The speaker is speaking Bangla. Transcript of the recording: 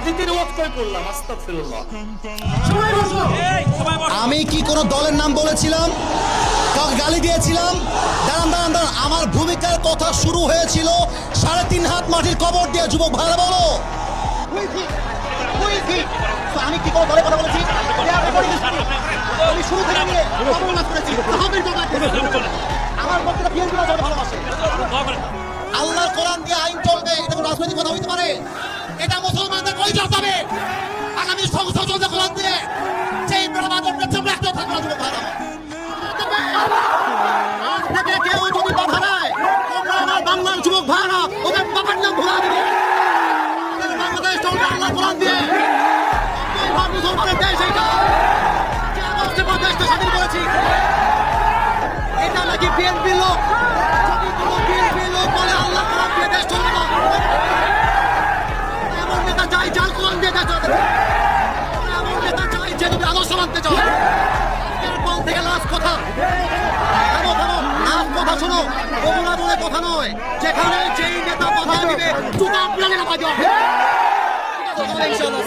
রাজনীতির ওয়াজ করে পড়লাম, আস্তাগফিরুল্লাহ। আমি কি কোনো দলের নাম বলেছিলাম, কাউকে গালি দিয়েছিলাম? দাঁড়ান দাঁড়ান দাঁড়ান, আমার ভূমিকার কথা শুরু হয়েছিল 3.5 হাত মাটির কবর দিয়ে। যুবক ভাইরা বলো, আমি কি কোনো দলের কথা বলেছি? আমি শুরু থেকে নিয়ে আমার বক্তব্য বিএনপি ভালোবাসে। আল্লাহর কোরআন দিয়ে আইন চলবে, এটা কোনো রাজনৈতিক কথা হইতে পারে? এটা মুসলমানদের পরিচয় হবে আগামী সংসদ চলবে কোরআন দিয়ে। সেই প্রমাণের পেছনে একটা থাকবে না। যুবক ভাইরা, আজ থেকে কেউ যদি বাধা দেয়, তোমরা আমার বাংলার যুবক ভাইরা ওদের বাবার নাম ভুলা দিবে। বাংলাদেশ চলবে আল্লাহর কোরআন দিয়ে। মুসলমানের দেশ এইটা, যে আমার দেশটা স্বাধীন করেছি। এটা নাকি বিএনপি লোক, যদি কোনো বিএনপি লোক বলে আল্লাহ কোরআন দিয়ে দেশ চলবে না, এমন নেতা চাই যার কোরআন দিয়ে দেশ চলবে। এমন নেতা চাই যে যদি আদর্শ মানতে চায়। এরপর থেকে লাস্ট কথা, থামো থামো, লাস্ট কথা শোনো। ওগুলা বলে কথা নয়, যেখানে যেই নেতা কথা দিবে জুতা আপনাকে না বাজবে। ইনশাআল্লাহ।